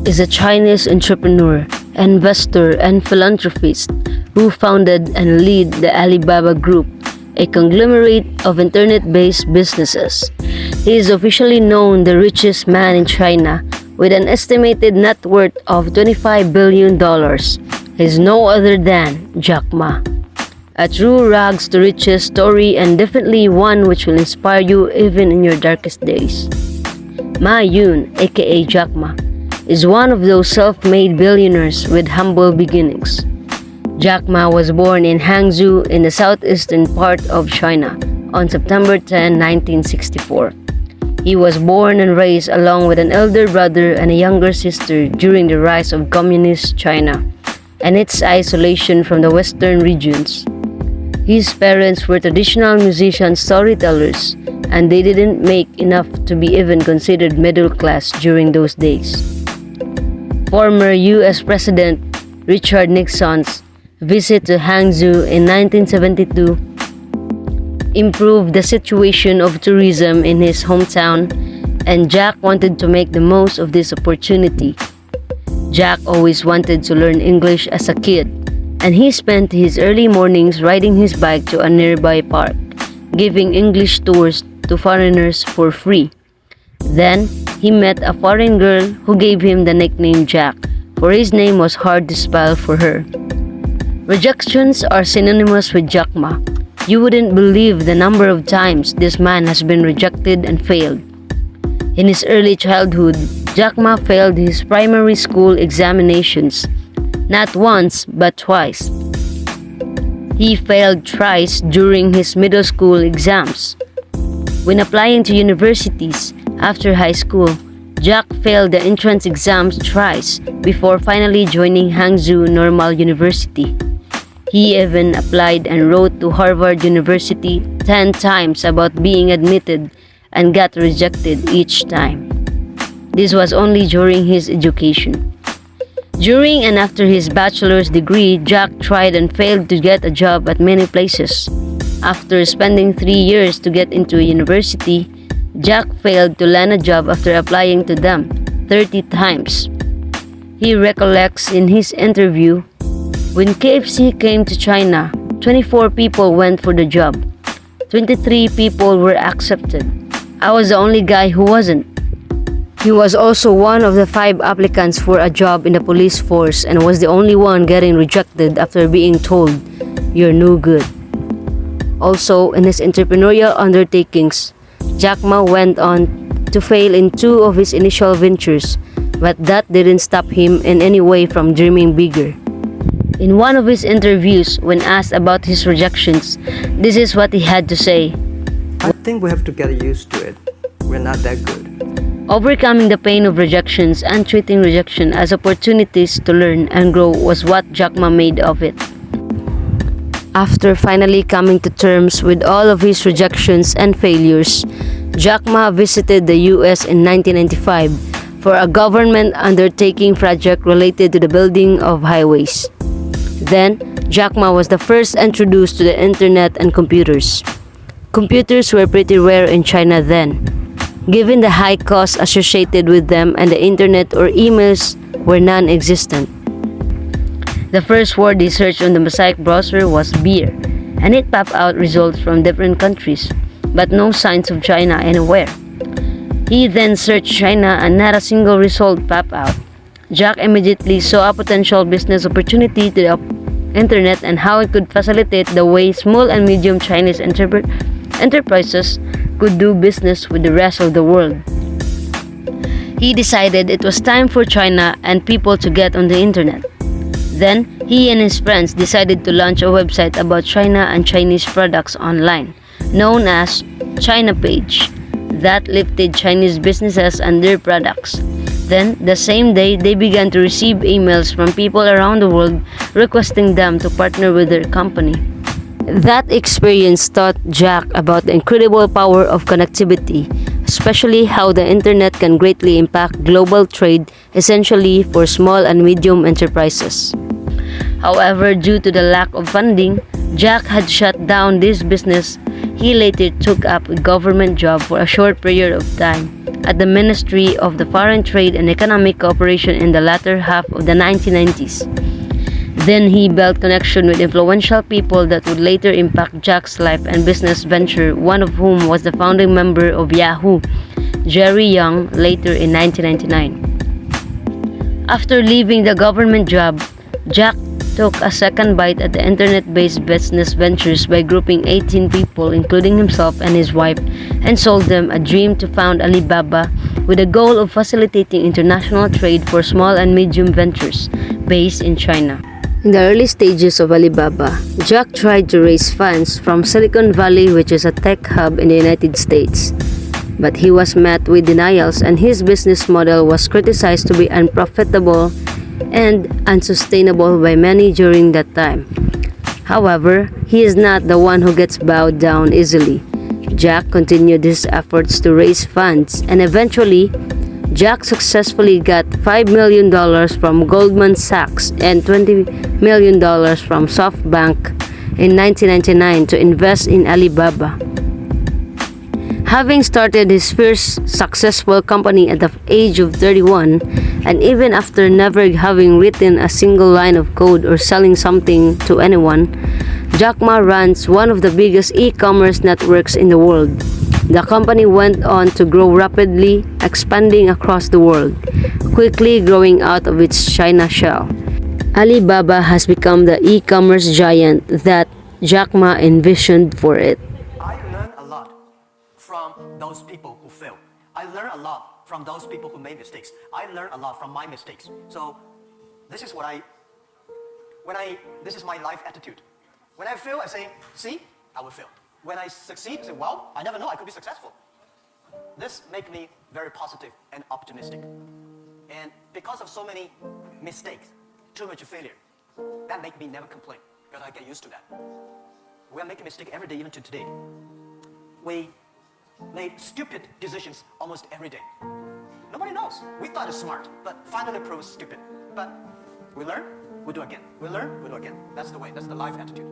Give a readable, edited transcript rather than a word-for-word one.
is a Chinese entrepreneur, investor, and philanthropist who founded and lead the Alibaba Group, a conglomerate of internet-based businesses. He is officially known the richest man in China with an estimated net worth of $25 billion. He is no other than Jack Ma. A true rags to riches story, and definitely one which will inspire you even in your darkest days. Ma Yun, aka Jack Ma, is one of those self-made billionaires with humble beginnings. Jack Ma was born in Hangzhou in the southeastern part of China on September 10, 1964. He was born and raised along with an elder brother and a younger sister during the rise of communist China and its isolation from the western regions. His parents were traditional musician storytellers, and they didn't make enough to be even considered middle class during those days. Former US President Richard Nixon's visit to Hangzhou in 1972 improved the situation of tourism in his hometown, and Jack wanted to make the most of this opportunity. Jack always wanted to learn English as a kid, and he spent his early mornings riding his bike to a nearby park, giving English tours to foreigners for free. Then, he met a foreign girl who gave him the nickname Jack, for his name was hard to spell for her. Rejections are synonymous with Jack Ma. You wouldn't believe the number of times this man has been rejected and failed. In his early childhood, Jack Ma failed his primary school examinations, not once but twice. He failed thrice during his middle school exams. When applying to universities after high school, Jack failed the entrance exams thrice before finally joining Hangzhou Normal University. He even applied and wrote to Harvard University 10 times about being admitted and got rejected each time. This was only during his education. During and after his bachelor's degree, Jack tried and failed to get a job at many places. After spending 3 years to get into a university, Jack failed to land a job after applying to them 30 times. He recollects in his interview, "When KFC came to China, 24 people went for the job. 23 people were accepted. I was the only guy who wasn't." He was also one of the 5 applicants for a job in the police force and was the only one getting rejected after being told, "You're no good." Also, in his entrepreneurial undertakings, Jack Ma went on to fail in 2 of his initial ventures, but that didn't stop him in any way from dreaming bigger. In one of his interviews, when asked about his rejections, this is what he had to say. "I think we have to get used to it. We're not that good." Overcoming the pain of rejections and treating rejection as opportunities to learn and grow was what Jack Ma made of it. After finally coming to terms with all of his rejections and failures, Jack Ma visited the US in 1995 for a government undertaking project related to the building of highways. Then, Jack Ma was the first introduced to the internet and computers. Computers were pretty rare in China then, given the high costs associated with them, and the internet or emails were non-existent. The first word he searched on the Mosaic browser was beer, and it popped out results from different countries, but no signs of China anywhere. He then searched China and not a single result popped out. Jack immediately saw a potential business opportunity to the internet and how it could facilitate the way small and medium Chinese enterprises could do business with the rest of the world. He decided it was time for China and people to get on the internet. Then, he and his friends decided to launch a website about China and Chinese products online, known as China Page, that lifted Chinese businesses and their products. Then, the same day, they began to receive emails from people around the world requesting them to partner with their company. That experience taught Jack about the incredible power of connectivity, especially how the internet can greatly impact global trade, essentially for small and medium enterprises. However, due to the lack of funding, Jack had shut down this business. He later took up a government job for a short period of time, at the Ministry of the Foreign Trade and Economic Cooperation in the latter half of the 1990s. Then he built connection with influential people that would later impact Jack's life and business venture, one of whom was the founding member of Yahoo, Jerry Yang, later in 1999. After leaving the government job, Jack took a second bite at the internet-based business ventures by grouping 18 people, including himself and his wife, and sold them a dream to found Alibaba with the goal of facilitating international trade for small and medium ventures based in China. In the early stages of Alibaba, Jack tried to raise funds from Silicon Valley, which is a tech hub in the United States. But he was met with denials and his business model was criticized to be unprofitable and unsustainable by many during that time. However, he is not the one who gets bowed down easily. Jack continued his efforts to raise funds, and eventually, Jack successfully got $5 million from Goldman Sachs and $20 million from SoftBank in 1999 to invest in Alibaba. Having started his first successful company at the age of 31, and even after never having written a single line of code or selling something to anyone, Jack Ma runs one of the biggest e-commerce networks in the world. The company went on to grow rapidly, expanding across the world, quickly growing out of its China shell. Alibaba has become the e-commerce giant that Jack Ma envisioned for it. I learned a lot from those people who failed. I learned a lot from those people who made mistakes. I learned a lot from my mistakes. So this is this is my life attitude. When I fail, I say, see, I will fail. When I succeed, I say, well, I never know, I could be successful. This makes me very positive and optimistic. And because of so many mistakes, too much failure, that makes me never complain, because I get used to that. We are making mistakes every day, even to today. We made stupid decisions almost every day. Nobody knows. We thought it's smart, but finally proves stupid. But we learn, we do again. We learn, we do again. That's the way, that's the life attitude.